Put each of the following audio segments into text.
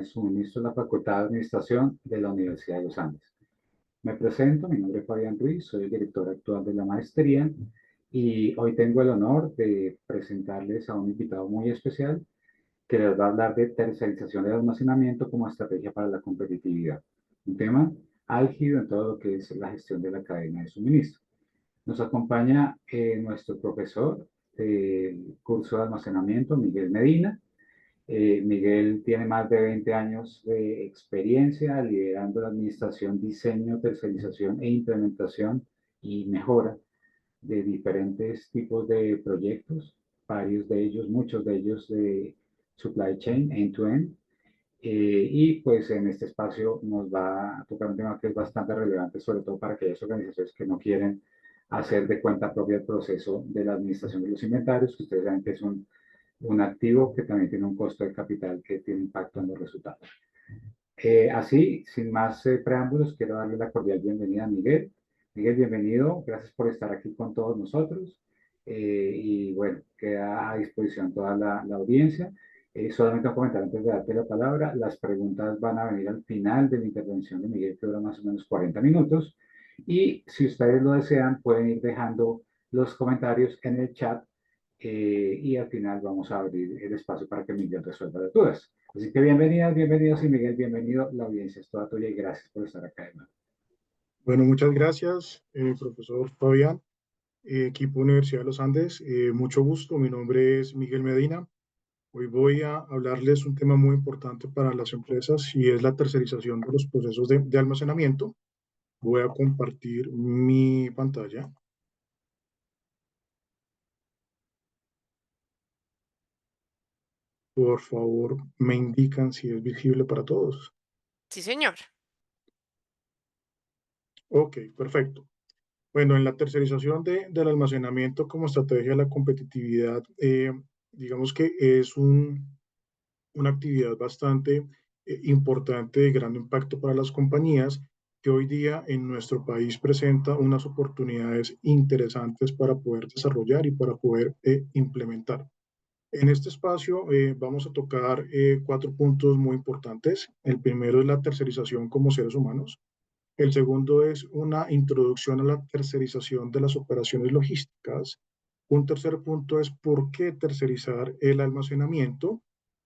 de suministro en la Facultad de Administración de la Universidad de los Andes. Me presento, mi nombre es Fabián Ruiz, soy el director actual de la maestría y hoy tengo el honor de presentarles a un invitado muy especial que les va a hablar de tercerización del almacenamiento como estrategia para la competitividad. Un tema álgido en todo lo que es la gestión de la cadena de suministro. Nos acompaña nuestro profesor del curso de almacenamiento, Miguel Medina. Miguel tiene más de 20 años de experiencia liderando la administración, diseño, tercerización e implementación y mejora de diferentes tipos de proyectos, varios de ellos, muchos de ellos de supply chain, end-to-end. Y pues en este espacio nos va a tocar un tema que es bastante relevante, sobre todo para aquellas organizaciones que no quieren hacer de cuenta propia el proceso de la administración de los inventarios, que ustedes saben que es un activo que también tiene un costo de capital que tiene impacto en los resultados. Así, sin más preámbulos, quiero darle la cordial bienvenida a Miguel. Miguel, bienvenido, gracias por estar aquí con todos nosotros. Y bueno, queda a disposición toda la audiencia. Solamente un comentario antes de darte la palabra. Las preguntas van a venir al final de la intervención de Miguel, que dura más o menos 40 minutos. Y si ustedes lo desean, pueden ir dejando los comentarios en el chat y al final vamos a abrir el espacio para que Miguel resuelva las dudas. Así que bienvenidas, bienvenidos y Miguel, bienvenido. La audiencia es toda tuya y gracias por estar acá, hermano. Bueno, muchas gracias, profesor Fabián, equipo Universidad de los Andes. Mucho gusto, mi nombre es Miguel Medina. Hoy voy a hablarles un tema muy importante para las empresas y es la tercerización de los procesos de almacenamiento. Voy a compartir mi pantalla. Por favor, me indican si es visible para todos. Sí, señor. Ok, perfecto. Bueno, en la tercerización del almacenamiento como estrategia de la competitividad, digamos que es una actividad bastante importante de gran impacto para las compañías que hoy día en nuestro país presenta unas oportunidades interesantes para poder desarrollar y para poder implementar. En este espacio vamos a tocar 4 puntos muy importantes. El primero es la tercerización como seres humanos. El segundo es una introducción a la tercerización de las operaciones logísticas. Un tercer punto es por qué tercerizar el almacenamiento.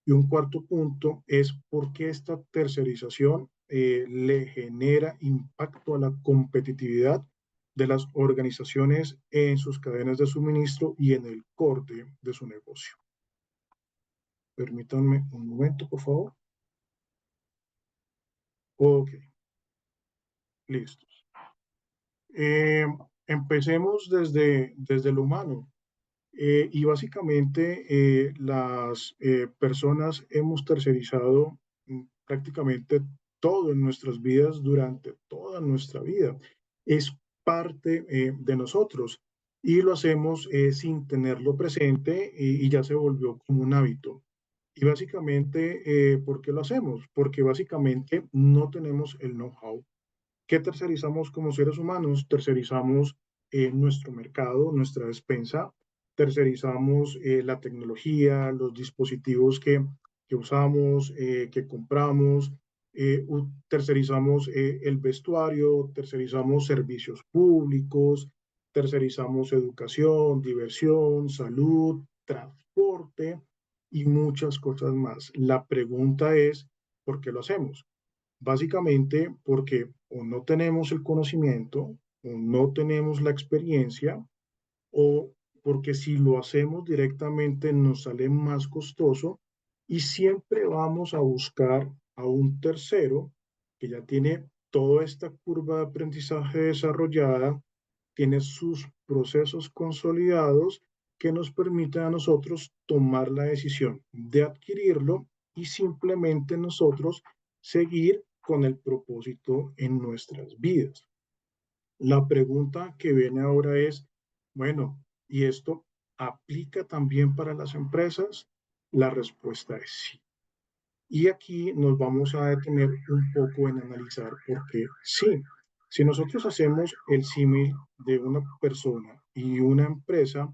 Y un cuarto punto es por qué esta tercerización le genera impacto a la competitividad de las organizaciones en sus cadenas de suministro y en el core de su negocio. Permítanme un momento, por favor. Ok, listos. Empecemos desde lo humano. Y básicamente las personas hemos tercerizado prácticamente todo en nuestras vidas durante toda nuestra vida. Es parte de nosotros y lo hacemos sin tenerlo presente y ya se volvió como un hábito. Y básicamente, ¿por qué lo hacemos? Porque básicamente no tenemos el know-how. ¿Qué tercerizamos como seres humanos? Tercerizamos nuestro mercado, nuestra despensa, tercerizamos la tecnología, los dispositivos que usamos, que compramos, tercerizamos el vestuario, tercerizamos servicios públicos, tercerizamos educación, diversión, salud, transporte y muchas cosas más. La pregunta es, ¿por qué lo hacemos? Básicamente porque o no tenemos el conocimiento, o no tenemos la experiencia, o porque si lo hacemos directamente nos sale más costoso y siempre vamos a buscar a un tercero que ya tiene toda esta curva de aprendizaje desarrollada, tiene sus procesos consolidados que nos permiten a nosotros tomar la decisión de adquirirlo y simplemente nosotros seguir con el propósito en nuestras vidas. La pregunta que viene ahora es, bueno, ¿y esto aplica también para las empresas? La respuesta es sí. Y aquí nos vamos a detener un poco en analizar por qué sí. Si nosotros hacemos el símil de una persona y una empresa,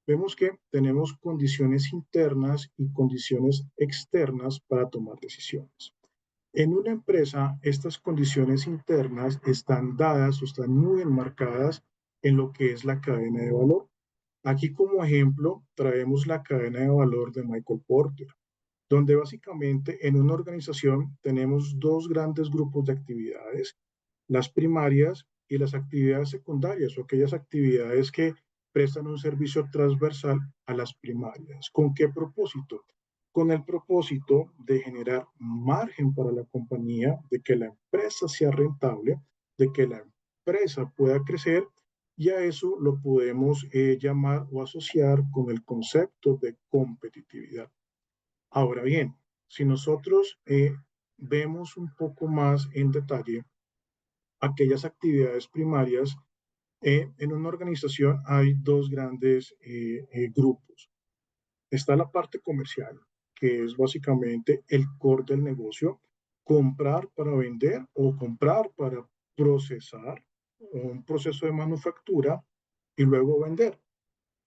vemos que tenemos condiciones internas y condiciones externas para tomar decisiones. En una empresa, estas condiciones internas están dadas o están muy enmarcadas en lo que es la cadena de valor. Aquí como ejemplo traemos la cadena de valor de Michael Porter, donde básicamente en una organización tenemos dos grandes grupos de actividades, las primarias y las actividades secundarias o aquellas actividades que prestan un servicio transversal a las primarias. ¿Con qué propósito? Con el propósito de generar margen para la compañía, de que la empresa sea rentable, de que la empresa pueda crecer y a eso lo podemos llamar o asociar con el concepto de competitividad. Ahora bien, si nosotros vemos un poco más en detalle aquellas actividades primarias, en una organización hay dos grandes grupos. Está la parte comercial, que es básicamente el core del negocio, comprar para vender o comprar para procesar, un proceso de manufactura y luego vender.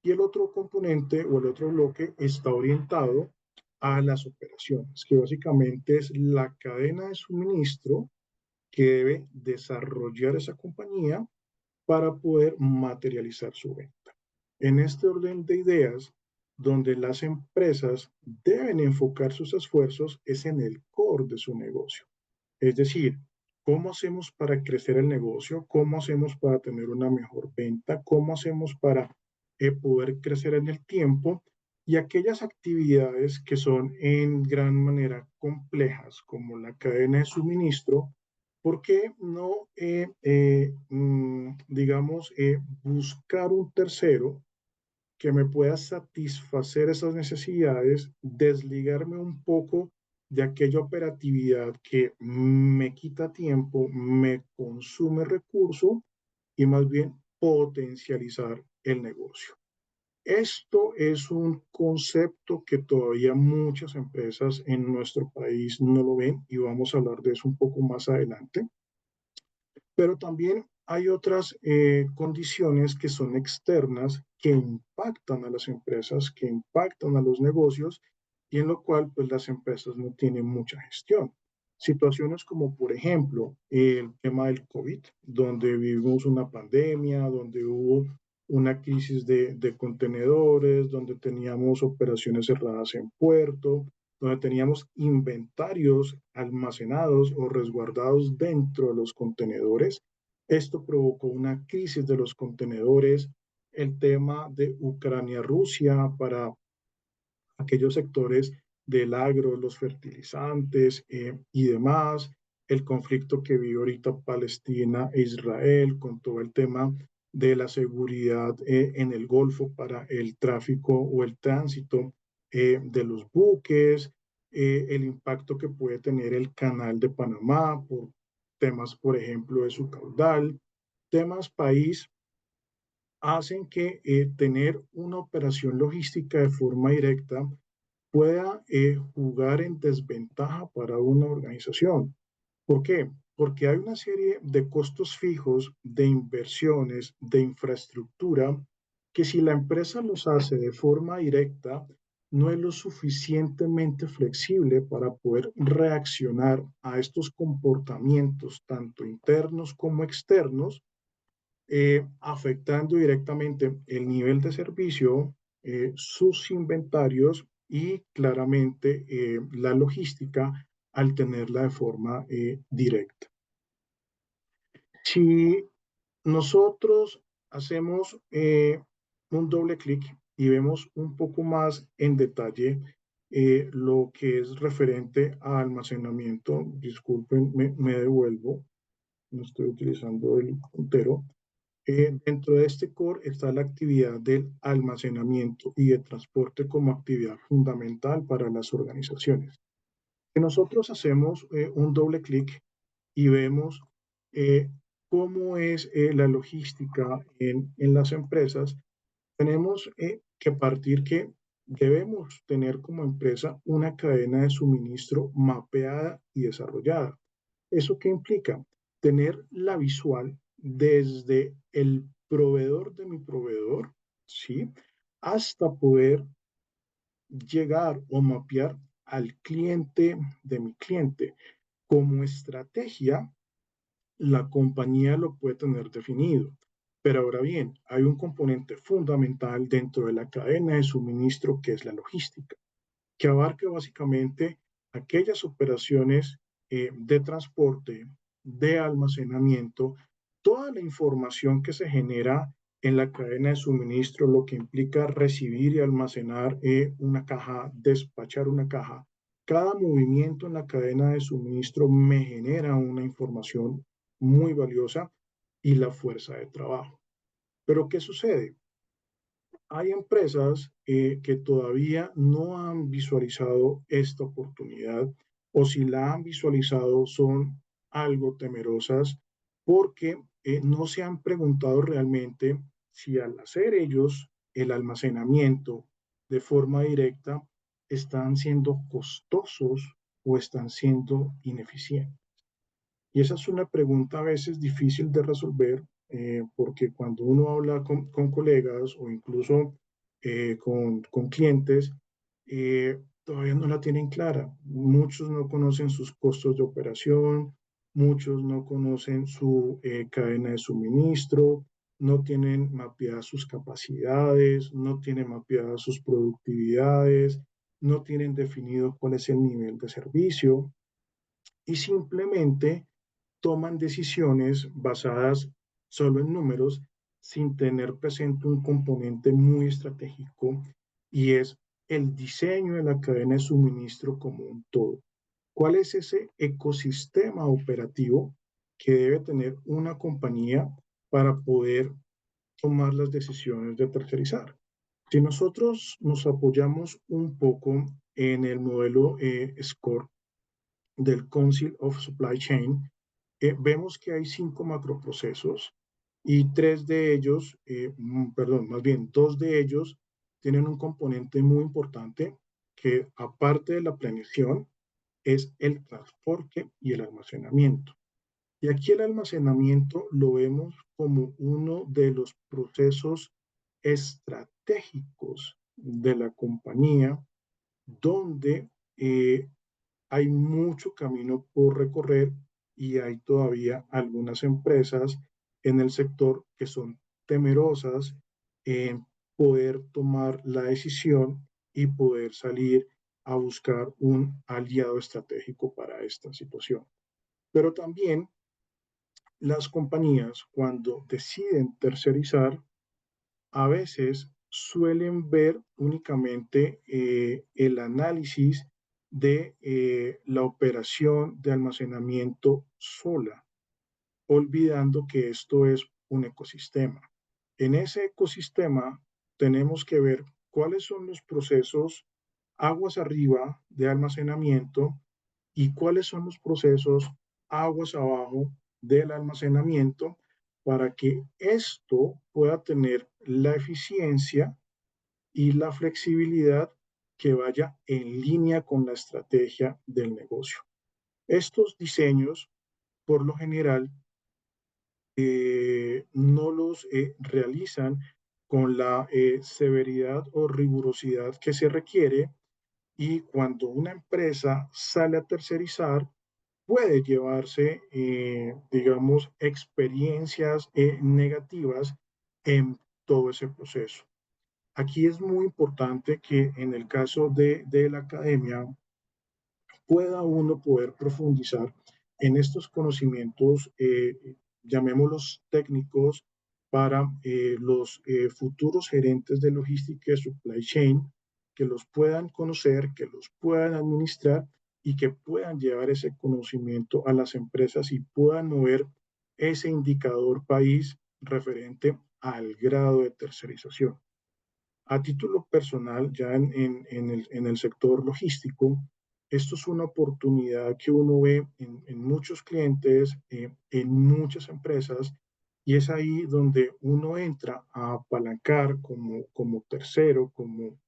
Y el otro componente o el otro bloque está orientado a las operaciones, que básicamente es la cadena de suministro que debe desarrollar esa compañía para poder materializar su venta. En este orden de ideas, donde las empresas deben enfocar sus esfuerzos es en el core de su negocio. Es decir, ¿cómo hacemos para crecer el negocio? ¿Cómo hacemos para tener una mejor venta? ¿Cómo hacemos para poder crecer en el tiempo? Y aquellas actividades que son en gran manera complejas, como la cadena de suministro, ¿por qué no, digamos, buscar un tercero que me pueda satisfacer esas necesidades, desligarme un poco de aquella operatividad que me quita tiempo, me consume recurso y más bien potencializar el negocio? Esto es un concepto que todavía muchas empresas en nuestro país no lo ven y vamos a hablar de eso un poco más adelante. Pero también hay otras condiciones que son externas que impactan a las empresas, que impactan a los negocios y en lo cual pues las empresas no tienen mucha gestión. Situaciones como por ejemplo el tema del COVID, donde vivimos una pandemia, donde hubo una crisis de contenedores, donde teníamos operaciones cerradas en puerto, donde teníamos inventarios almacenados o resguardados dentro de los contenedores. Esto provocó una crisis de los contenedores, el tema de Ucrania-Rusia para aquellos sectores del agro, los fertilizantes y demás, el conflicto que vive ahorita Palestina e Israel con todo el tema de la seguridad en el Golfo para el tráfico o el tránsito de los buques, el impacto que puede tener el canal de Panamá por temas, por ejemplo, de su caudal, temas país, hacen que tener una operación logística de forma directa pueda jugar en desventaja para una organización. ¿Por qué? Porque hay una serie de costos fijos, de inversiones, de infraestructura, que si la empresa los hace de forma directa, no es lo suficientemente flexible para poder reaccionar a estos comportamientos, tanto internos como externos, afectando directamente el nivel de servicio, sus inventarios y claramente la logística al tenerla de forma directa. Si nosotros hacemos un doble clic y vemos un poco más en detalle lo que es referente a almacenamiento, disculpen, me devuelvo, no estoy utilizando el puntero. Dentro de este core está la actividad del almacenamiento y de transporte como actividad fundamental para las organizaciones. Si nosotros hacemos un doble clic y vemos eh, cómo es la logística en las empresas, tenemos que partir que debemos tener como empresa una cadena de suministro mapeada y desarrollada. ¿Eso qué implica? Tener la visual desde el proveedor de mi proveedor, ¿sí? Hasta poder llegar o mapear al cliente de mi cliente. Como estrategia, la compañía lo puede tener definido. Pero ahora bien, hay un componente fundamental dentro de la cadena de suministro que es la logística, que abarca básicamente aquellas operaciones de transporte, de almacenamiento, toda la información que se genera en la cadena de suministro, lo que implica recibir y almacenar una caja, despachar una caja. Cada movimiento en la cadena de suministro me genera una información muy valiosa y la fuerza de trabajo. Pero ¿qué sucede? Hay empresas que todavía no han visualizado esta oportunidad o si la han visualizado son algo temerosas porque no se han preguntado realmente si al hacer ellos el almacenamiento de forma directa están siendo costosos o están siendo ineficientes. Y esa es una pregunta a veces difícil de resolver, porque cuando uno habla con colegas o incluso con clientes, todavía no la tienen clara. Muchos no conocen sus costos de operación, muchos no conocen su cadena de suministro, no tienen mapeadas sus capacidades, no tienen mapeadas sus productividades, no tienen definido cuál es el nivel de servicio y simplemente toman decisiones basadas solo en números sin tener presente un componente muy estratégico y es el diseño de la cadena de suministro como un todo. ¿Cuál es ese ecosistema operativo que debe tener una compañía para poder tomar las decisiones de tercerizar? Si nosotros nos apoyamos un poco en el modelo SCORE del Council of Supply Chain, vemos que hay 5 macroprocesos y tres de ellos, perdón, más bien dos de ellos tienen un componente muy importante que aparte de la planeación es el transporte y el almacenamiento. Y aquí el almacenamiento lo vemos como uno de los procesos estratégicos de la compañía donde hay mucho camino por recorrer y hay todavía algunas empresas en el sector que son temerosas en poder tomar la decisión y poder salir a buscar un aliado estratégico para esta situación. Pero también las compañías cuando deciden tercerizar a veces suelen ver únicamente el análisis de la operación de almacenamiento sola, olvidando que esto es un ecosistema. En ese ecosistema tenemos que ver cuáles son los procesos aguas arriba de almacenamiento y cuáles son los procesos aguas abajo del almacenamiento para que esto pueda tener la eficiencia y la flexibilidad que vaya en línea con la estrategia del negocio. Estos diseños, por lo general, no los realizan con la severidad o rigurosidad que se requiere y cuando una empresa sale a tercerizar, puede llevarse, digamos, experiencias negativas en todo ese proceso. Aquí es muy importante que en el caso de la academia pueda uno poder profundizar en estos conocimientos, llamémoslos técnicos, para los futuros gerentes de logística y supply chain, que los puedan conocer, que los puedan administrar y que puedan llevar ese conocimiento a las empresas y puedan mover ese indicador país referente al grado de tercerización. A título personal, ya en el sector logístico, esto es una oportunidad que uno ve en muchos clientes, en muchas empresas, y es ahí donde uno entra a apalancar como tercero, como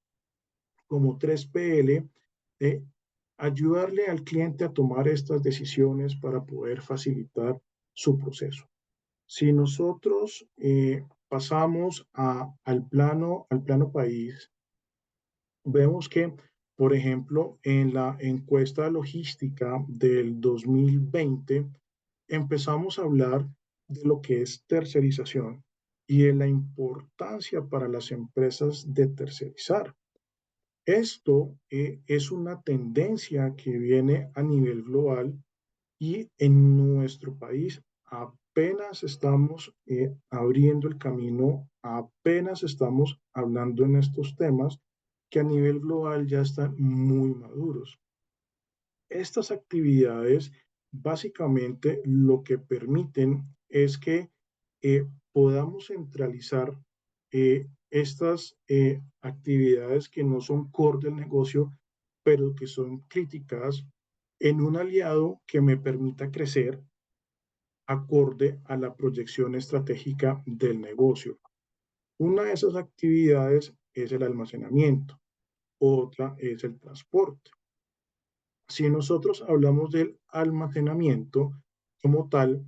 3PL, ayudarle al cliente a tomar estas decisiones para poder facilitar su proceso. Si nosotros pasamos al plano país, vemos que Por ejemplo, en la encuesta logística del 2020 empezamos a hablar de lo que es tercerización y de la importancia para las empresas de tercerizar. Esto es una tendencia que viene a nivel global y en nuestro país apenas estamos abriendo el camino, apenas estamos hablando en estos temas que a nivel global ya están muy maduros. Estas actividades básicamente lo que permiten es que podamos centralizar estas actividades que no son core del negocio, pero que son críticas en un aliado que me permita crecer acorde a la proyección estratégica del negocio. Una de esas actividades es el almacenamiento, otra es el transporte. Si nosotros hablamos del almacenamiento como tal,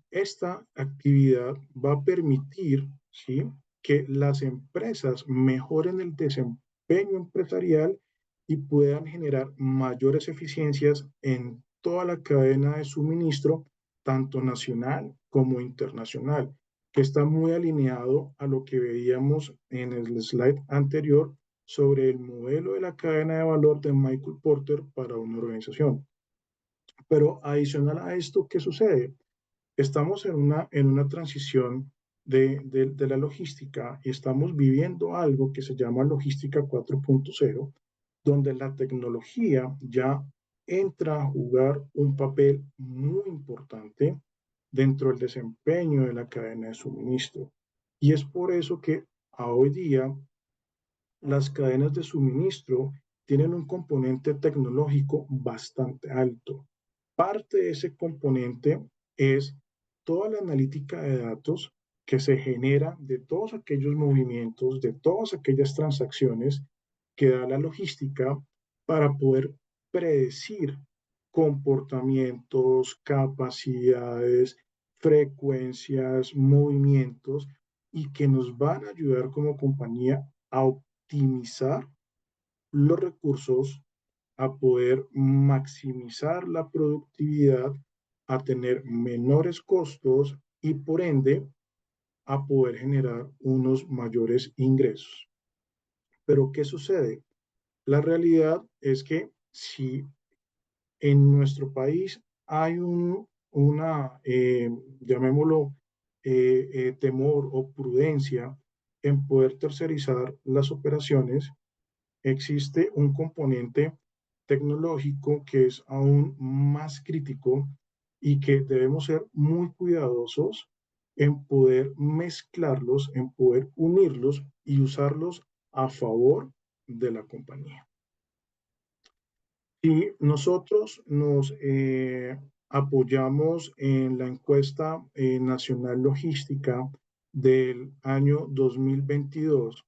esta actividad va a permitir, ¿sí?, que las empresas mejoren el desempeño empresarial y puedan generar mayores eficiencias en toda la cadena de suministro, tanto nacional como internacional, que está muy alineado a lo que veíamos en el slide anterior sobre el modelo de la cadena de valor de Michael Porter para una organización. Pero adicional a esto, ¿qué sucede? Estamos en una transición de la logística y estamos viviendo algo que se llama logística 4.0, donde la tecnología ya entra a jugar un papel muy importante dentro del desempeño de la cadena de suministro. Y es por eso que a hoy día las cadenas de suministro tienen un componente tecnológico bastante alto. Parte de ese componente es toda la analítica de datos que se genera de todos aquellos movimientos, de todas aquellas transacciones que da la logística para poder predecir comportamientos, capacidades, frecuencias, movimientos y que nos van a ayudar como compañía a optimizar los recursos, a poder maximizar la productividad, a tener menores costos y por ende a poder generar unos mayores ingresos. Pero ¿qué sucede? La realidad es que si en nuestro país hay llamémoslo, temor o prudencia en poder tercerizar las operaciones, existe un componente tecnológico que es aún más crítico y que debemos ser muy cuidadosos en poder mezclarlos, en poder unirlos y usarlos a favor de la compañía. Y nosotros nos apoyamos en la encuesta nacional logística del año 2022.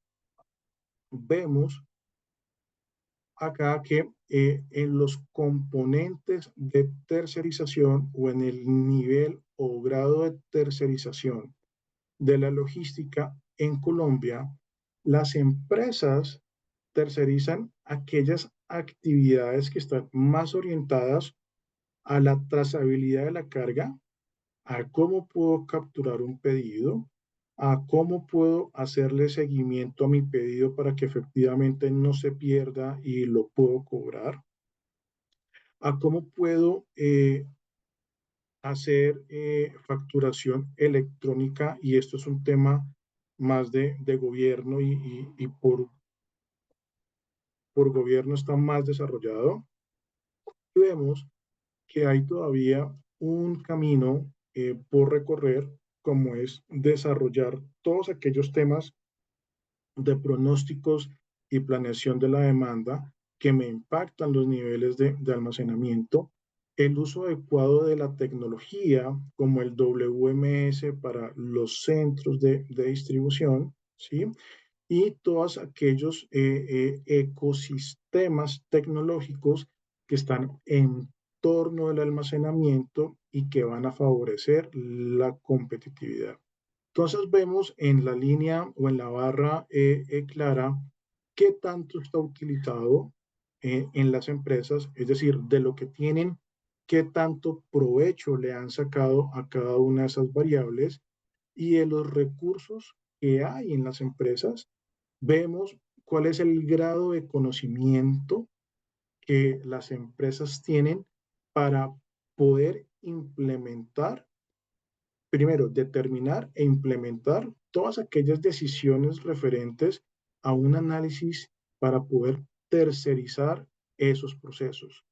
Vemos acá que en los componentes de tercerización o en el nivel o grado de tercerización de la logística en Colombia, las empresas tercerizan aquellas actividades que están más orientadas a la trazabilidad de la carga, a cómo puedo capturar un pedido, a cómo puedo hacerle seguimiento a mi pedido para que efectivamente no se pierda y lo puedo cobrar, a cómo puedo hacer facturación electrónica, y esto es un tema más de gobierno y por gobierno está más desarrollado. Y vemos que hay todavía un camino por recorrer, como es desarrollar todos aquellos temas de pronósticos y planeación de la demanda que me impactan los niveles de almacenamiento, el uso adecuado de la tecnología como el WMS para los centros de distribución, ¿sí? Y todos aquellos ecosistemas tecnológicos que están en torno del almacenamiento y que van a favorecer la competitividad. Entonces vemos en la línea o en la barra clara qué tanto está utilizado, en las empresas, es decir, de lo que tienen, qué tanto provecho le han sacado a cada una de esas variables y de los recursos que hay en las empresas, vemos cuál es el grado de conocimiento que las empresas tienen para poder implementar, primero, determinar e implementar todas aquellas decisiones referentes a un análisis para poder tercerizar esos procesos.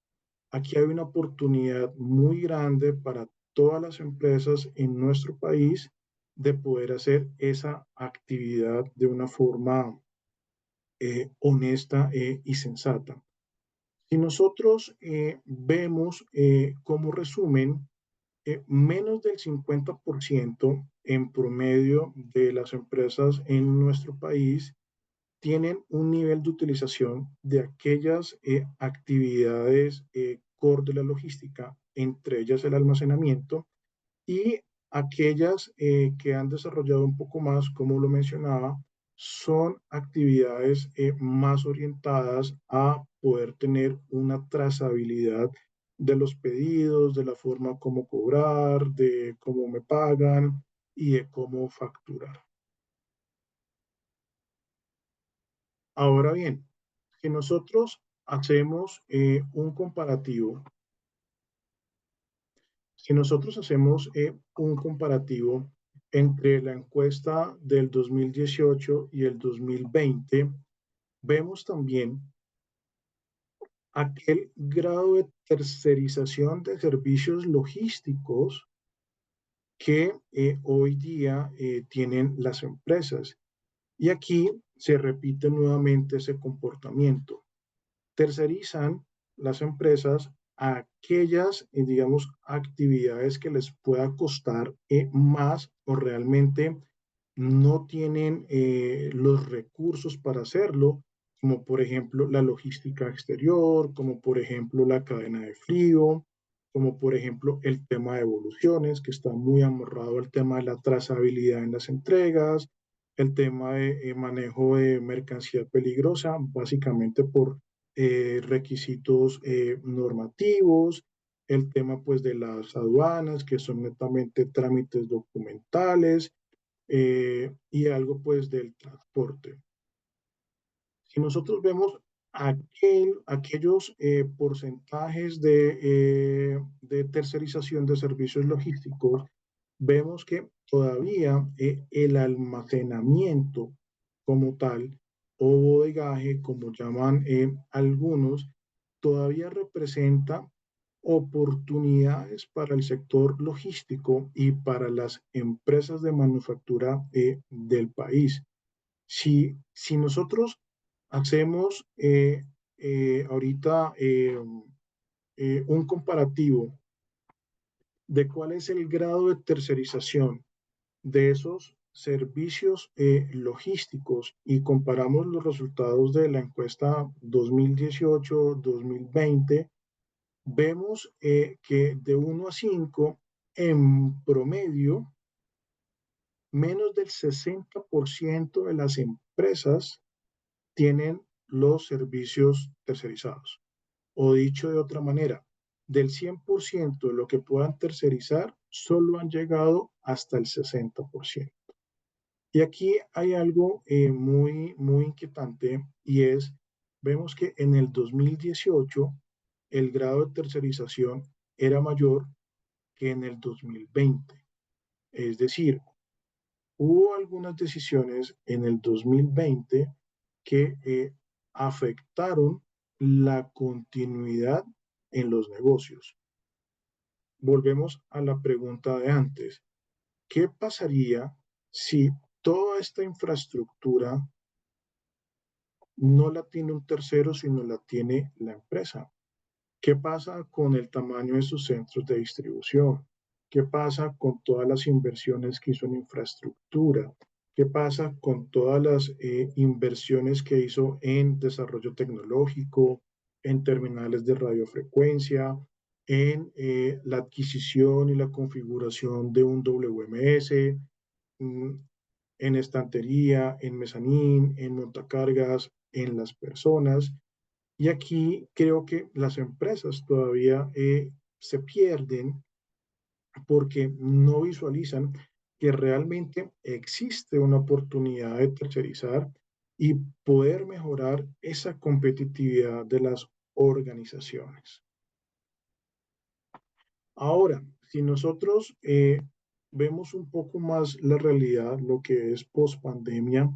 Aquí hay una oportunidad muy grande para todas las empresas en nuestro país de poder hacer esa actividad de una forma honesta y sensata. Si nosotros vemos como resumen, menos del 50% en promedio de las empresas en nuestro país tienen un nivel de utilización de aquellas actividades core de la logística, entre ellas el almacenamiento, y aquellas que han desarrollado un poco más, como lo mencionaba, son actividades más orientadas a poder tener una trazabilidad de los pedidos, de la forma como cobrar, de cómo me pagan y de cómo facturar. Ahora bien, si nosotros hacemos un comparativo, si nosotros hacemos un comparativo entre la encuesta del 2018 y el 2020, vemos también aquel grado de tercerización de servicios logísticos que hoy día tienen las empresas. Y aquí se repite nuevamente ese comportamiento. Tercerizan las empresas a aquellas, digamos, actividades que les pueda costar más o realmente no tienen los recursos para hacerlo, como por ejemplo la logística exterior, como por ejemplo la cadena de frío, como por ejemplo el tema de evoluciones, que está muy amarrado al tema de la trazabilidad en las entregas, el tema de manejo de mercancía peligrosa, básicamente por requisitos normativos, el tema pues de las aduanas, que son netamente trámites documentales, y algo pues del transporte. Si nosotros vemos aquellos porcentajes de tercerización de servicios logísticos, vemos que todavía el almacenamiento como tal, o bodegaje, como llaman algunos, todavía representa oportunidades para el sector logístico y para las empresas de manufactura del país. Si nosotros hacemos ahorita un comparativo de cuál es el grado de tercerización de esos servicios logísticos y comparamos los resultados de la encuesta 2018-2020, vemos que de 1 a 5, en promedio, menos del 60% de las empresas tienen los servicios tercerizados. O dicho de otra manera, del 100% de lo que puedan tercerizar, solo han llegado hasta el 60%. Y aquí hay algo muy inquietante y es, vemos que en el 2018 el grado de tercerización era mayor que en el 2020. Es decir, hubo algunas decisiones en el 2020 que afectaron la continuidad en los negocios. Volvemos a la pregunta de antes. ¿Qué pasaría si toda esta infraestructura no la tiene un tercero, sino la tiene la empresa? ¿Qué pasa con el tamaño de sus centros de distribución? ¿Qué pasa con todas las inversiones que hizo en infraestructura? ¿Qué pasa con todas las inversiones que hizo en desarrollo tecnológico, en terminales de radiofrecuencia, en la adquisición y la configuración de un WMS, mm, en estantería, en mezanín, en montacargas, en las personas? Y aquí creo que las empresas todavía se pierden porque no visualizan que realmente existe una oportunidad de tercerizar y poder mejorar esa competitividad de las organizaciones. Ahora, si nosotros vemos un poco más la realidad, lo que es post-pandemia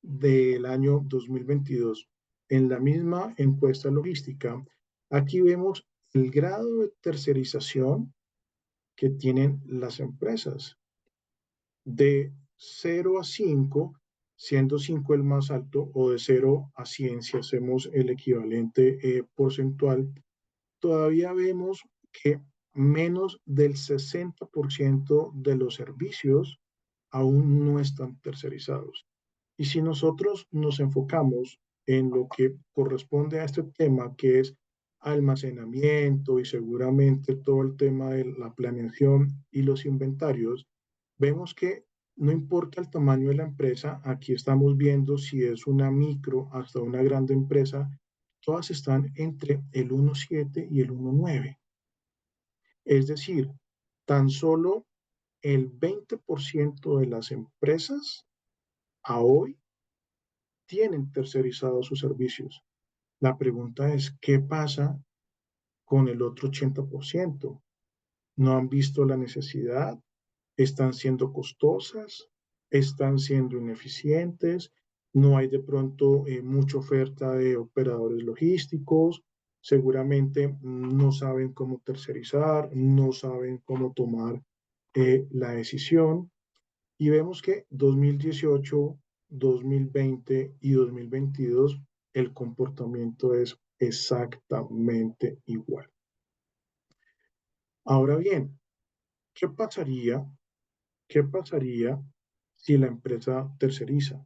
del año 2022, en la misma encuesta logística, aquí vemos el grado de tercerización que tienen las empresas. De 0 a 5, siendo 5 el más alto, o de 0 a 100, si hacemos el equivalente porcentual, todavía vemos que menos del 60% de los servicios aún no están tercerizados. Y si nosotros nos enfocamos en lo que corresponde a este tema, que es almacenamiento y seguramente todo el tema de la planeación y los inventarios, vemos que no importa el tamaño de la empresa, aquí estamos viendo si es una micro hasta una grande empresa, todas están entre el 1,7 y el 1,9. Es decir, tan solo el 20% de las empresas a hoy tienen tercerizados sus servicios. La pregunta es, ¿qué pasa con el otro 80%? ¿No han visto la necesidad? ¿Están siendo costosas? ¿Están siendo ineficientes? ¿No hay de pronto mucha oferta de operadores logísticos? Seguramente no saben cómo tercerizar, no saben cómo tomar la decisión. Y vemos que 2018, 2020 y 2022 el comportamiento es exactamente igual. Ahora bien, ¿qué pasaría? ¿Qué pasaría si la empresa terceriza?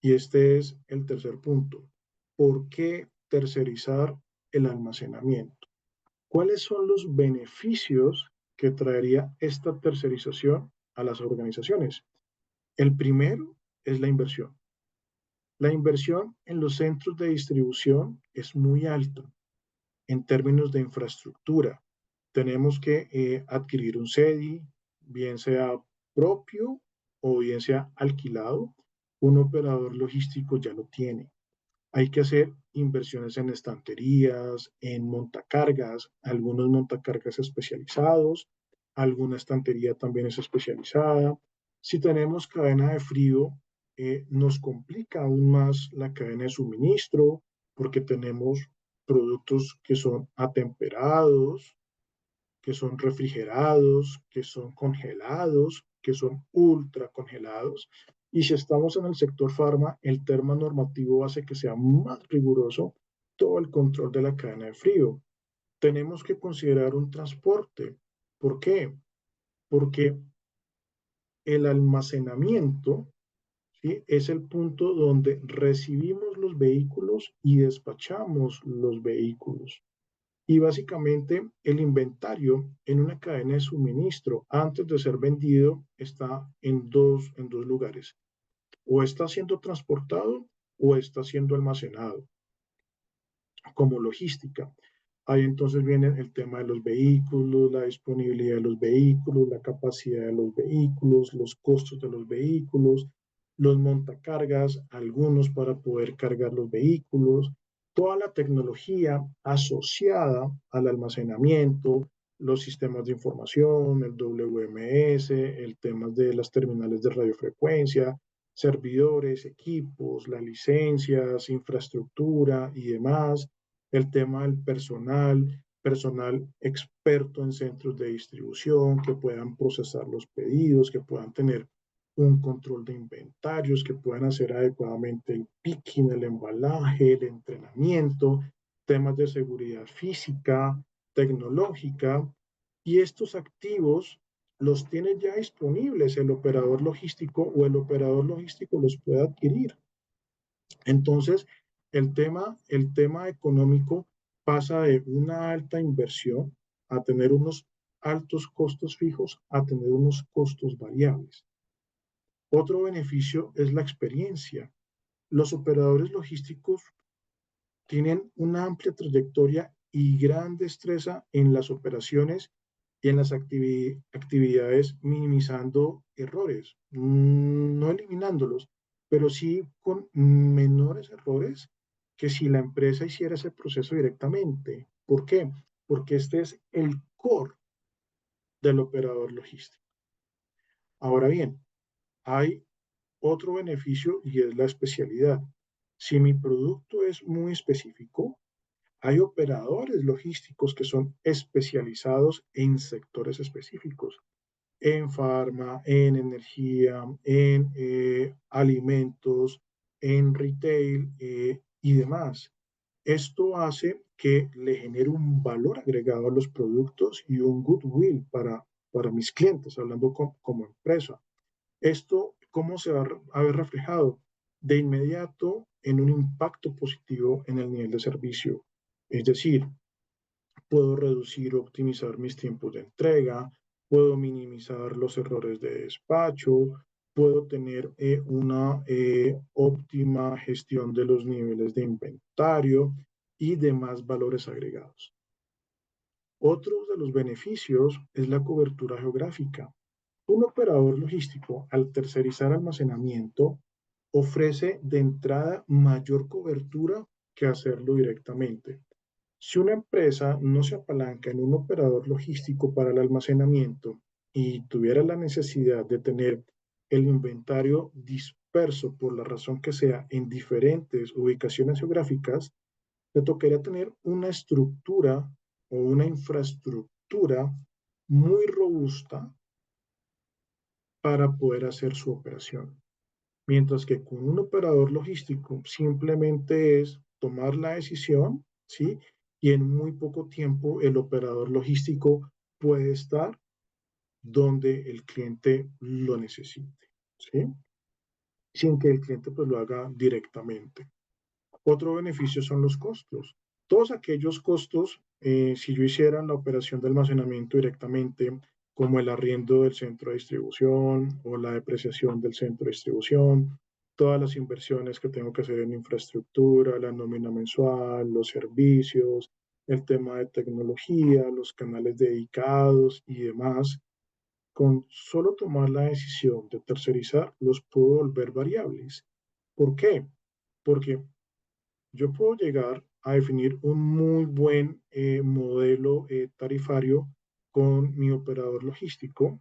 Y este es el tercer punto. ¿Por qué tercerizar el almacenamiento? ¿Cuáles son los beneficios que traería esta tercerización a las organizaciones? El primero es la inversión. La inversión en los centros de distribución es muy alta en términos de infraestructura. Tenemos que adquirir un SEDI, bien sea propio o bien sea alquilado. Un operador logístico ya lo tiene. Hay que hacer inversiones en estanterías, en montacargas, algunos montacargas especializados, alguna estantería también es especializada. Si tenemos cadena de frío, nos complica aún más la cadena de suministro porque tenemos productos que son atemperados, que son refrigerados, que son congelados, que son ultra congelados. Y si estamos en el sector farma, el tema normativo hace que sea más riguroso todo el control de la cadena de frío. Tenemos que considerar un transporte. ¿Por qué? Porque el almacenamiento, ¿sí?, es el punto donde recibimos los vehículos y despachamos los vehículos. Y básicamente el inventario en una cadena de suministro antes de ser vendido está en dos lugares. O está siendo transportado o está siendo almacenado como logística. Ahí entonces viene el tema de los vehículos, la disponibilidad de los vehículos, la capacidad de los vehículos, los costos de los vehículos, los montacargas, algunos para poder cargar los vehículos, toda la tecnología asociada al almacenamiento, los sistemas de información, el WMS, el tema de las terminales de radiofrecuencia, servidores, equipos, las licencias, infraestructura y demás, el tema del personal, personal experto en centros de distribución, que puedan procesar los pedidos, que puedan tener un control de inventarios, que puedan hacer adecuadamente el picking, el embalaje, el entrenamiento, temas de seguridad física, tecnológica, y estos activos los tiene ya disponibles el operador logístico o el operador logístico los puede adquirir. Entonces, el tema económico pasa de una alta inversión a tener unos altos costos fijos a tener unos costos variables. Otro beneficio es la experiencia. Los operadores logísticos tienen una amplia trayectoria y gran destreza en las operaciones y en las actividades, minimizando errores, no eliminándolos, pero sí con menores errores que si la empresa hiciera ese proceso directamente. ¿Por qué? Porque este es el core del operador logístico. Ahora bien, hay otro beneficio y es la especialidad. Si mi producto es muy específico, hay operadores logísticos que son especializados en sectores específicos, en farma, en energía, en alimentos, en retail y demás. Esto hace que le genere un valor agregado a los productos y un goodwill para mis clientes, hablando como empresa. Esto, ¿cómo se va a ver reflejado? De inmediato en un impacto positivo en el nivel de servicio. Es decir, puedo reducir o optimizar mis tiempos de entrega, puedo minimizar los errores de despacho, puedo tener una óptima gestión de los niveles de inventario y demás valores agregados. Otro de los beneficios es la cobertura geográfica. Un operador logístico, al tercerizar almacenamiento, ofrece de entrada mayor cobertura que hacerlo directamente. Si una empresa no se apalanca en un operador logístico para el almacenamiento y tuviera la necesidad de tener el inventario disperso por la razón que sea en diferentes ubicaciones geográficas, le tocaría tener una estructura o una infraestructura muy robusta para poder hacer su operación. Mientras que con un operador logístico simplemente es tomar la decisión, ¿sí? Y en muy poco tiempo el operador logístico puede estar donde el cliente lo necesite, ¿sí? Sin que el cliente pues lo haga directamente. Otro beneficio son los costos. Todos aquellos costos, si yo hiciera la operación de almacenamiento directamente, como el arriendo del centro de distribución o la depreciación del centro de distribución, todas las inversiones que tengo que hacer en infraestructura, la nómina mensual, los servicios, el tema de tecnología, los canales dedicados y demás, con solo tomar la decisión de tercerizar, los puedo volver variables. ¿Por qué? Porque yo puedo llegar a definir un muy buen modelo tarifario con mi operador logístico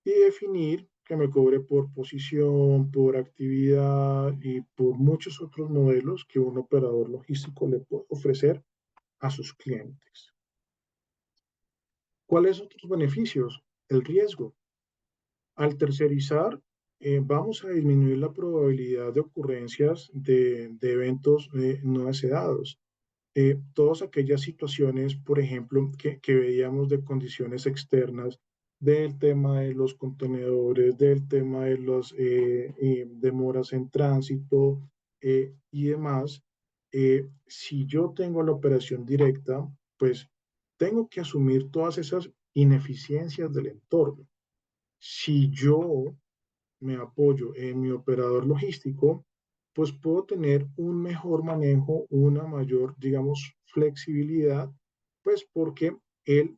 y definir que me cobre por posición, por actividad y por muchos otros modelos que un operador logístico le puede ofrecer a sus clientes. ¿Cuáles son otros beneficios? El riesgo. Al tercerizar, vamos a disminuir la probabilidad de ocurrencias de eventos no deseados. Todas aquellas situaciones, por ejemplo, que veíamos de condiciones externas, del tema de los contenedores, del tema de las demoras en tránsito y demás, si yo tengo la operación directa, pues tengo que asumir todas esas ineficiencias del entorno. Si yo me apoyo en mi operador logístico, pues puedo tener un mejor manejo, una mayor, digamos, flexibilidad, pues porque él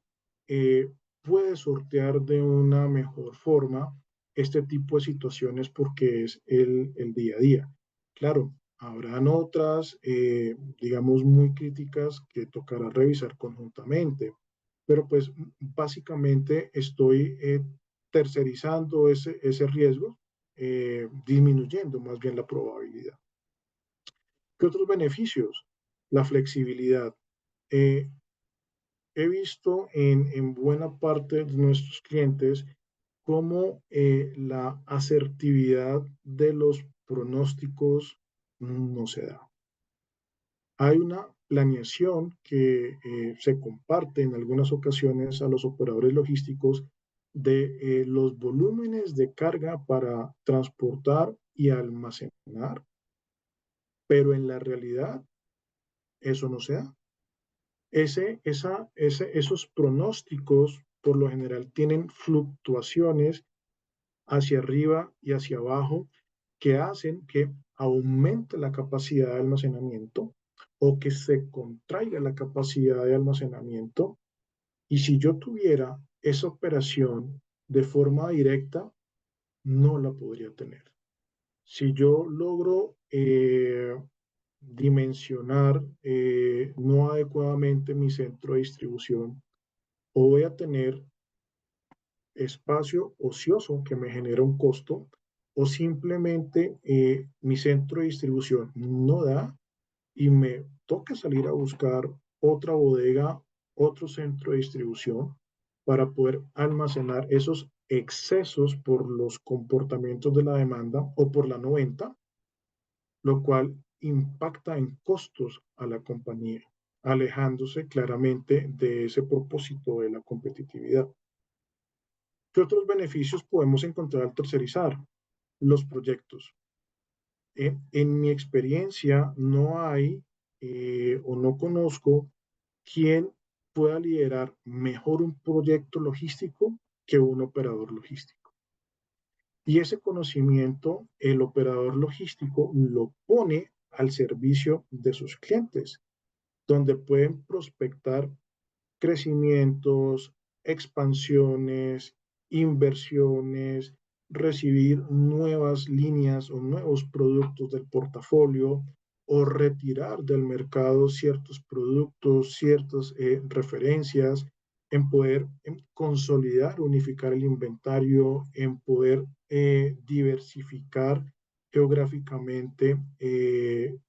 eh, puede sortear de una mejor forma este tipo de situaciones porque es el día a día. Claro, habrán otras, digamos, muy críticas que tocará revisar conjuntamente, pero pues básicamente estoy tercerizando ese riesgo, disminuyendo más bien la probabilidad. ¿Qué otros beneficios? La flexibilidad. Eh, He visto en buena parte de nuestros clientes cómo la asertividad de los pronósticos no se da. Hay una planeación que se comparte en algunas ocasiones a los operadores logísticos de los volúmenes de carga para transportar y almacenar, pero en la realidad eso no se da. Esos pronósticos por lo general tienen fluctuaciones hacia arriba y hacia abajo que hacen que aumente la capacidad de almacenamiento, o que se contraiga la capacidad de almacenamiento. Y si yo tuviera esa operación de forma directa, no la podría tener. Si yo logro dimensionar no adecuadamente mi centro de distribución, o voy a tener espacio ocioso que me genera un costo, o simplemente mi centro de distribución no da y me toca salir a buscar otra bodega, otro centro de distribución para poder almacenar esos excesos por los comportamientos de la demanda o por la no venta, lo cual impacta en costos a la compañía, alejándose claramente de ese propósito de la competitividad. ¿Qué otros beneficios podemos encontrar al tercerizar? Los proyectos. En mi experiencia no hay o no conozco quién pueda liderar mejor un proyecto logístico que un operador logístico. Y ese conocimiento, el operador logístico lo pone al servicio de sus clientes, donde pueden prospectar crecimientos, expansiones, inversiones, recibir nuevas líneas o nuevos productos del portafolio o retirar del mercado ciertos productos, ciertas referencias, en poder consolidar, unificar el inventario, en poder diversificar geográficamente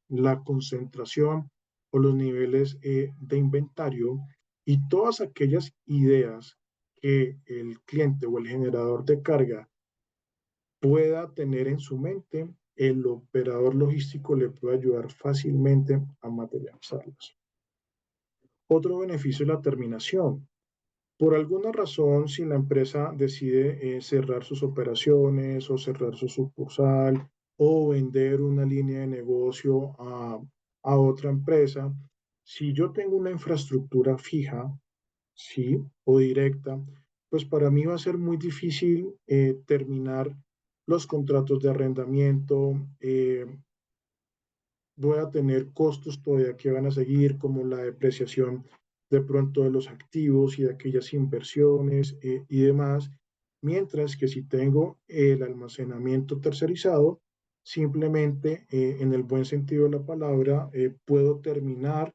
la concentración o los niveles de inventario y todas aquellas ideas que el cliente o el generador de carga pueda tener en su mente, el operador logístico le puede ayudar fácilmente a materializarlas. Otro beneficio es la terminación. Por alguna razón, si la empresa decide cerrar sus operaciones o cerrar su sucursal o vender una línea de negocio a otra empresa, si yo tengo una infraestructura fija, sí, o directa, pues para mí va a ser muy difícil terminar los contratos de arrendamiento, voy a tener costos todavía que van a seguir, como la depreciación de pronto de los activos y de aquellas inversiones y demás, mientras que si tengo el almacenamiento tercerizado, simplemente en el buen sentido de la palabra, puedo terminar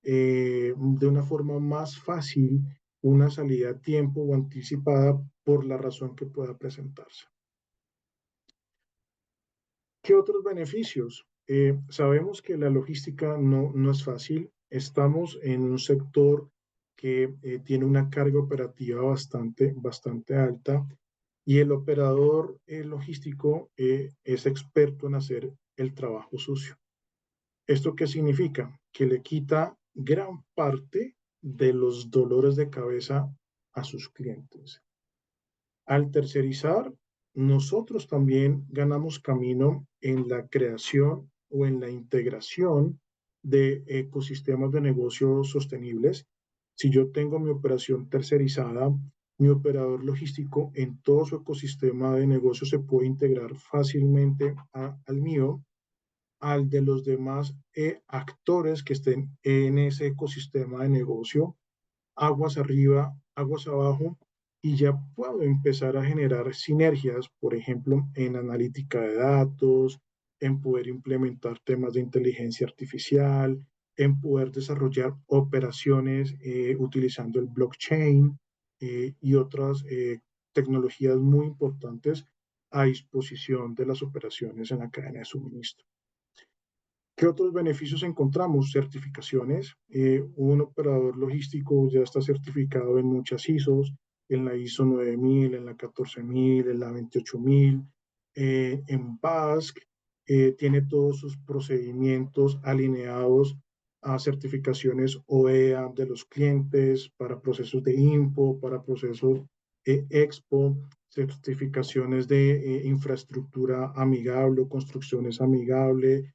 de una forma más fácil una salida a tiempo o anticipada por la razón que pueda presentarse. ¿Qué otros beneficios? Sabemos que la logística no es fácil. Estamos en un sector que tiene una carga operativa bastante alta y el operador logístico es experto en hacer el trabajo sucio. ¿Esto qué significa? Que le quita gran parte de los dolores de cabeza a sus clientes. Al tercerizar, nosotros también ganamos camino en la creación o en la integración de ecosistemas de negocios sostenibles. Si yo tengo mi operación tercerizada, mi operador logístico en todo su ecosistema de negocios se puede integrar fácilmente al mío, al de los demás actores que estén en ese ecosistema de negocio, aguas arriba, aguas abajo, y ya puedo empezar a generar sinergias, por ejemplo, en analítica de datos, en poder implementar temas de inteligencia artificial, en poder desarrollar operaciones utilizando el blockchain y otras tecnologías muy importantes a disposición de las operaciones en la cadena de suministro. ¿Qué otros beneficios encontramos? Certificaciones. Un operador logístico ya está certificado en muchas ISOs, en la ISO 9000, en la 14000, en la 28000, en BASC. Tiene todos sus procedimientos alineados a certificaciones OEA de los clientes para procesos de INPO, para procesos EXPO, certificaciones de infraestructura amigable o construcciones amigables,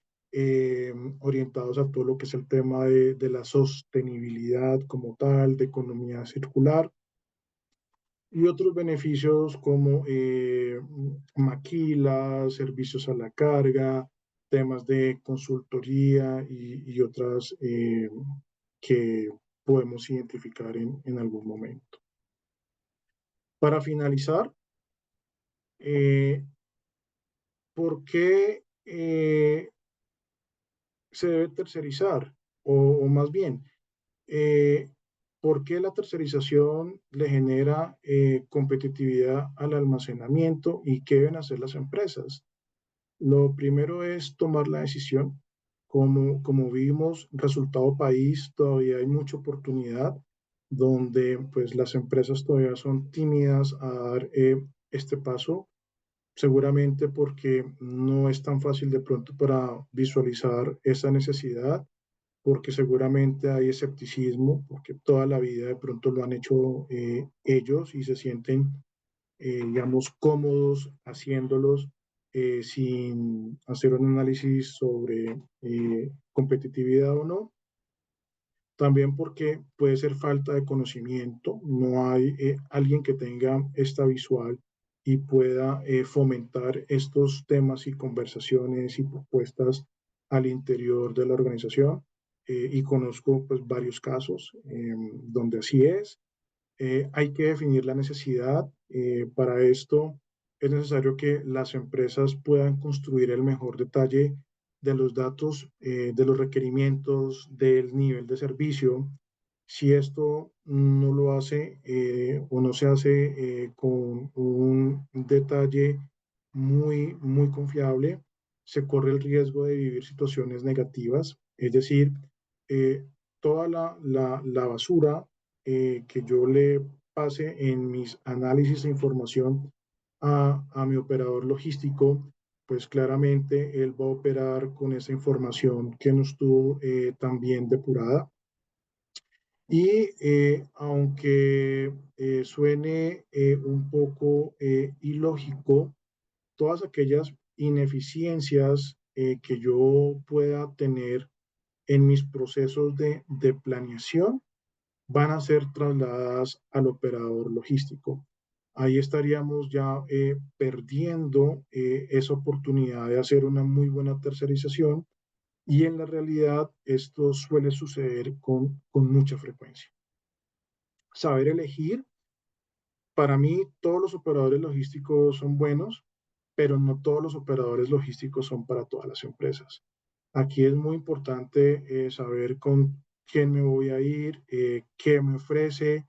orientados a todo lo que es el tema de la sostenibilidad como tal, de economía circular y otros beneficios como maquilas, servicios a la carga, temas de consultoría y otras que podemos identificar en algún momento. Para finalizar, eh, ¿por qué se debe tercerizar? O más bien, eh, ¿por qué la tercerización le genera competitividad al almacenamiento y qué deben hacer las empresas? Lo primero es tomar la decisión. Como vimos, resultado país, todavía hay mucha oportunidad donde pues las empresas todavía son tímidas a dar este paso, seguramente porque no es tan fácil de pronto para visualizar esa necesidad, porque seguramente hay escepticismo, porque toda la vida de pronto lo han hecho ellos y se sienten digamos, cómodos haciéndolos sin hacer un análisis sobre competitividad o no. También porque puede ser falta de conocimiento, no hay alguien que tenga esta visual y pueda fomentar estos temas y conversaciones y propuestas al interior de la organización. Y conozco pues varios casos donde así es. Hay que definir la necesidad. Para esto es necesario que las empresas puedan construir el mejor detalle de los datos, de los requerimientos, del nivel de servicio. Si esto no lo hace o no se hace con un detalle muy confiable, se corre el riesgo de vivir situaciones negativas. Es decir, eh, toda la basura que yo le pase en mis análisis e información a mi operador logístico, pues claramente él va a operar con esa información que no estuvo tan bien depurada. Y aunque suene un poco ilógico, todas aquellas ineficiencias que yo pueda tener en mis procesos de planeación, van a ser trasladadas al operador logístico. Ahí estaríamos ya perdiendo esa oportunidad de hacer una muy buena tercerización y en la realidad esto suele suceder con mucha frecuencia. Saber elegir, para mí todos los operadores logísticos son buenos, pero no todos los operadores logísticos son para todas las empresas. Aquí es muy importante saber con quién me voy a ir, qué me ofrece.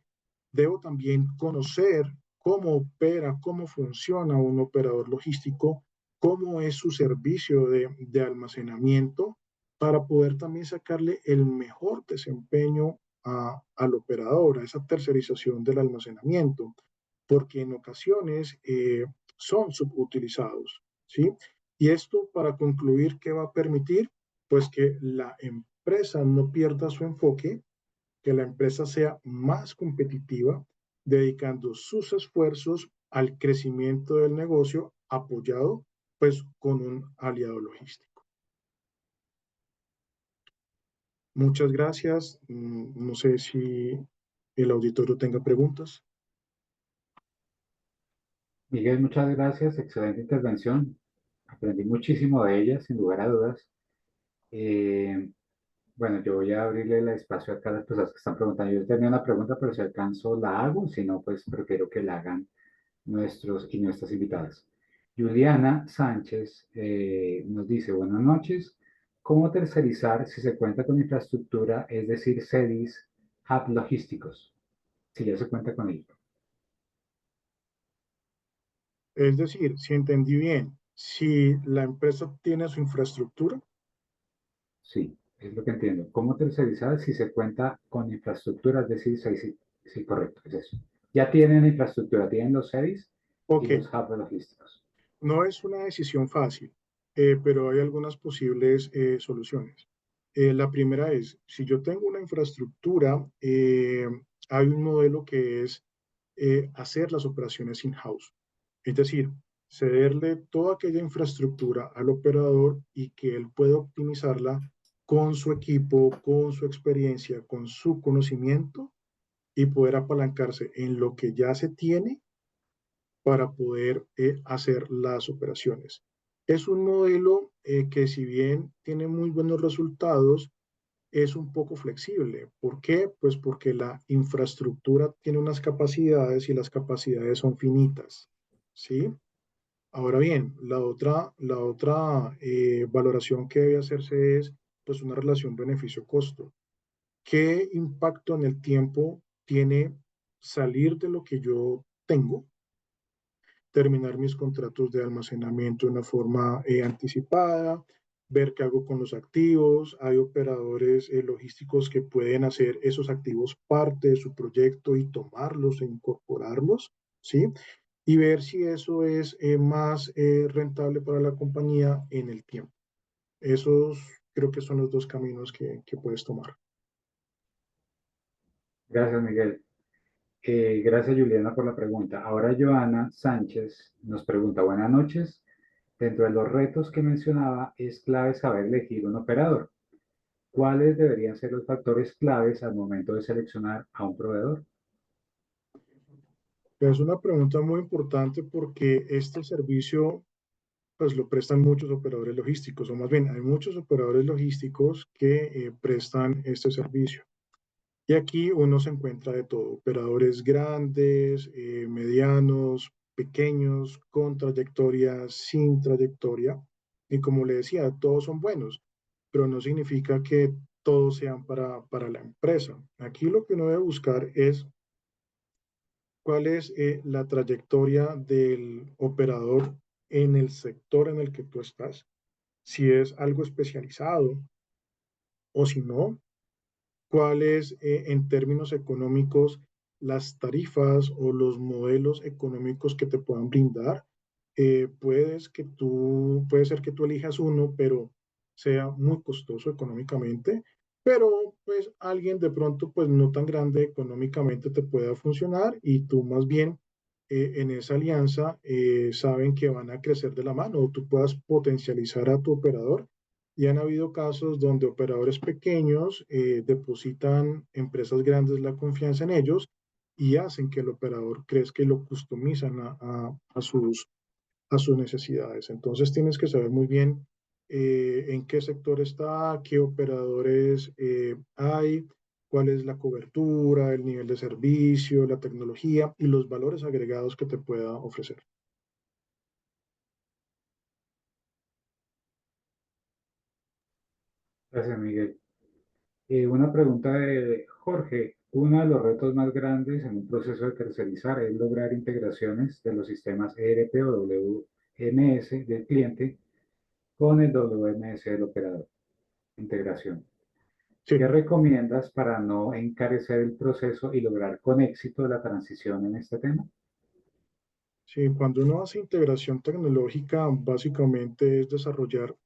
Debo también conocer cómo opera, cómo funciona un operador logístico, cómo es su servicio de almacenamiento, para poder también sacarle el mejor desempeño al operador, a esa tercerización del almacenamiento, porque en ocasiones son subutilizados, ¿sí? Y esto, para concluir, ¿qué va a permitir? Pues que la empresa no pierda su enfoque, que la empresa sea más competitiva, dedicando sus esfuerzos al crecimiento del negocio, apoyado pues con un aliado logístico. Muchas gracias. No sé si el auditorio tenga preguntas. Miguel, muchas gracias, excelente intervención. Aprendí muchísimo de ella, sin lugar a dudas. Eh, bueno, yo voy a abrirle el espacio acá a las personas que están preguntando. Yo tenía una pregunta, pero si alcanzo la hago, si no, pues prefiero que la hagan nuestros y nuestras invitadas. Juliana Sánchez nos dice, buenas noches. ¿Cómo tercerizar si se cuenta con infraestructura, es decir, SEDIs, hub logísticos? Si ya se cuenta con ello. Es decir, si entendí bien, si la empresa tiene su infraestructura, Sí, es lo que entiendo. ¿Cómo tercerizar si se cuenta con infraestructura? Es decir, sí, sí, sí, correcto, es eso. Ya tienen infraestructura, tienen los SEDIs y ok, los hubs logísticos. no es una decisión fácil, pero hay algunas posibles soluciones. La primera es, si yo tengo una infraestructura, hay un modelo que es hacer las operaciones in-house. Es decir, cederle toda aquella infraestructura al operador y que él pueda optimizarla con su equipo, con su experiencia, con su conocimiento y poder apalancarse en lo que ya se tiene para poder hacer las operaciones. Es un modelo que si bien tiene muy buenos resultados, es un poco flexible. ¿Por qué? Pues porque la infraestructura tiene unas capacidades y las capacidades son finitas, ¿sí? Ahora bien, la otra valoración que debe hacerse es pues una relación beneficio-costo. ¿Qué impacto en el tiempo tiene salir de lo que yo tengo, terminar mis contratos de almacenamiento de una forma anticipada, ver qué hago con los activos? Hay operadores logísticos que pueden hacer esos activos parte de su proyecto y tomarlos e incorporarlos, ¿sí? Y ver si eso es más rentable para la compañía en el tiempo. Esos creo que son los dos caminos que puedes tomar. Gracias, Miguel. Gracias, Juliana, por la pregunta. Ahora, Joana Sánchez nos pregunta, buenas noches. Dentro de los retos que mencionaba, es clave saber elegir un operador. ¿Cuáles deberían ser los factores claves al momento de seleccionar a un proveedor? Es una pregunta muy importante porque este servicio pues lo prestan muchos operadores logísticos, o más bien hay muchos operadores logísticos que prestan este servicio. Y aquí uno se encuentra de todo, operadores grandes, medianos, pequeños, con trayectoria, sin trayectoria. Y como le decía, todos son buenos, pero no significa que todos sean para la empresa. Aquí lo que uno debe buscar es cuál es la trayectoria del operador en el sector en el que tú estás, si es algo especializado o si no, cuáles en términos económicos las tarifas o los modelos económicos que te puedan brindar. Puede ser que tú elijas uno, pero sea muy costoso económicamente, pero pues alguien de pronto pues no tan grande económicamente te pueda funcionar y tú más bien en esa alianza saben que van a crecer de la mano o tú puedas potencializar a tu operador y han habido casos donde operadores pequeños depositan empresas grandes la confianza en ellos y hacen que el operador crezca y lo customizan a sus necesidades. Entonces tienes que saber muy bien en qué sector está, qué operadores hay, cuál es la cobertura, el nivel de servicio, la tecnología y los valores agregados que te pueda ofrecer. Gracias, Miguel. Una pregunta de Jorge. Uno de los retos más grandes en un proceso de tercerizar es lograr integraciones de los sistemas ERP o WMS del cliente con el WMS del operador. Integración. ¿Qué Sí. recomiendas para no encarecer el proceso y lograr con éxito la transición en este tema? Sí, cuando uno hace integración tecnológica, básicamente es desarrollar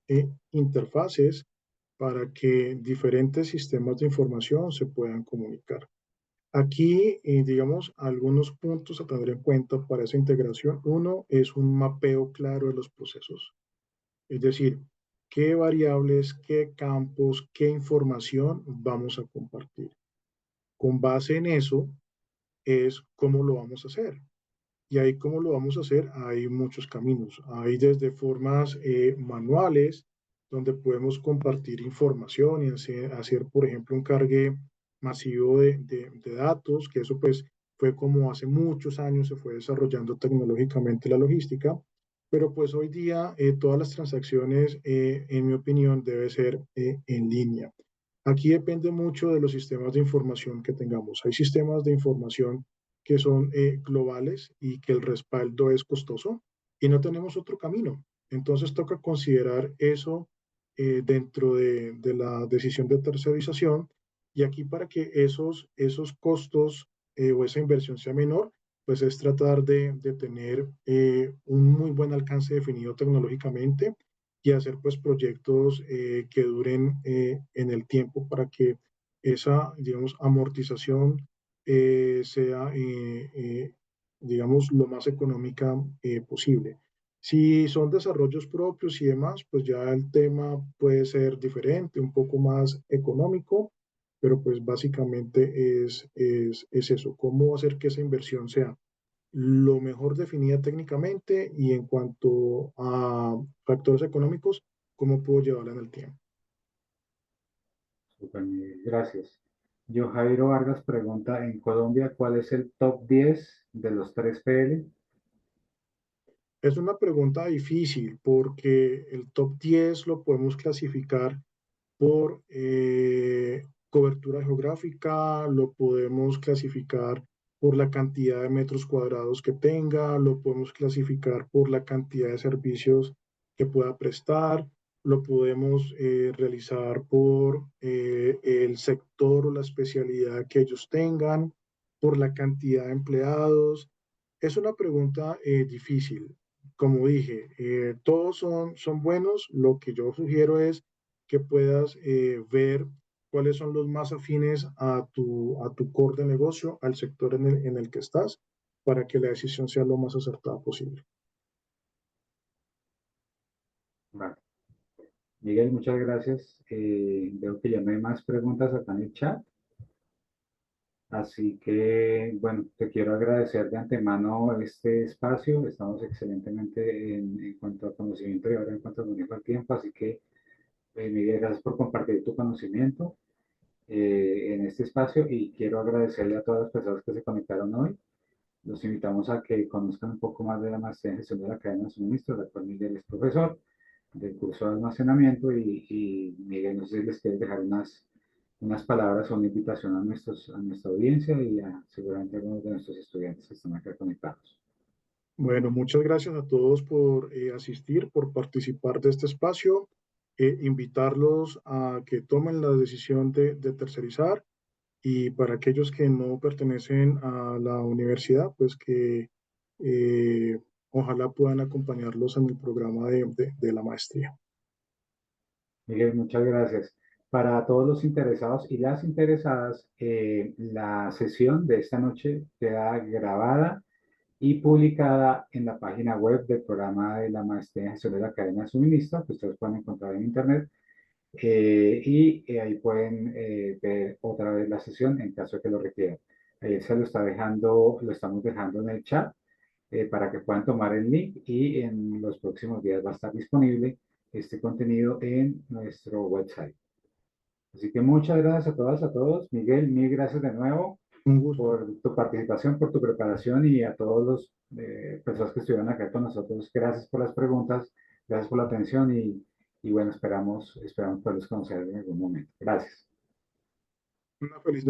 interfaces para que diferentes sistemas de información se puedan comunicar. Aquí, digamos, algunos puntos a tener en cuenta para esa integración. Uno es un mapeo claro de los procesos, es decir, qué variables, qué campos, qué información vamos a compartir. Con base en eso es cómo lo vamos a hacer. Y ahí, ¿cómo lo vamos a hacer? Hay muchos caminos. Hay desde formas manuales, donde podemos compartir información y hacer, por ejemplo, un cargue masivo de datos, que eso pues fue como hace muchos años se fue desarrollando tecnológicamente la logística, pero pues hoy día todas las transacciones, en mi opinión, debe ser en línea. Aquí depende mucho de los sistemas de información que tengamos. Hay sistemas de información que son globales y que el respaldo es costoso y no tenemos otro camino. Entonces toca considerar eso dentro de la decisión de tercerización y aquí para que esos costos o esa inversión sea menor, pues es tratar de tener un muy buen alcance definido tecnológicamente y hacer pues proyectos que duren en el tiempo para que esa, digamos, amortización sea, digamos, lo más económica posible. Si son desarrollos propios y demás, pues ya el tema puede ser diferente, un poco más económico, pero pues básicamente es eso, cómo hacer que esa inversión sea lo mejor definida técnicamente y en cuanto a factores económicos, cómo puedo llevarla en el tiempo. Súper, Miguel, gracias. Yo Jairo Vargas pregunta, en Colombia, ¿cuál es el top 10 de los 3PL? Es una pregunta difícil porque el top 10 lo podemos clasificar por cobertura geográfica, lo podemos clasificar por la cantidad de metros cuadrados que tenga, lo podemos clasificar por la cantidad de servicios que pueda prestar, lo podemos realizar por el sector o la especialidad que ellos tengan, por la cantidad de empleados. Es una pregunta difícil. Como dije, todos son buenos. Lo que yo sugiero es que puedas ver cuáles son los más afines a tu core de negocio, al sector en el que estás, para que la decisión sea lo más acertada posible. Vale. Miguel, muchas gracias. Veo que ya no hay más preguntas acá en el chat. Así que, bueno, te quiero agradecer de antemano este espacio. Estamos excelentemente en cuanto a conocimiento y ahora en cuanto a manejo del tiempo. Así que, Miguel, gracias por compartir tu conocimiento en este espacio y quiero agradecerle a todas las personas que se conectaron hoy. Los invitamos a que conozcan un poco más de la maestría en gestión de la cadena de suministro, la cual Miguel es profesor del curso de almacenamiento y Miguel, no sé si les quieres dejar unas palabras o una invitación a, a nuestra audiencia y a seguramente a algunos de nuestros estudiantes que están acá conectados. Bueno, muchas gracias a todos por asistir, por participar de este espacio. Invitarlos a que tomen la decisión de tercerizar y para aquellos que no pertenecen a la universidad, pues que eh, ojalá puedan acompañarlos en el programa de la maestría. Miguel, muchas gracias. Para todos los interesados y las interesadas, la sesión de esta noche queda grabada y publicada en la página web del programa de la maestría en gestión de la cadena de suministro, que ustedes pueden encontrar en internet, ahí pueden ver otra vez la sesión en caso de que lo requieran. Ahí se lo está dejando, lo estamos dejando en el chat para que puedan tomar el link y en los próximos días va a estar disponible este contenido en nuestro website. Así que muchas gracias a todas, a todos. Miguel, mil gracias de nuevo Un gusto. por tu participación, por tu preparación y a todos los personas que estuvieron acá con nosotros. Gracias por las preguntas, gracias por la atención y bueno, esperamos poderlos conocer en algún momento. Gracias. Una feliz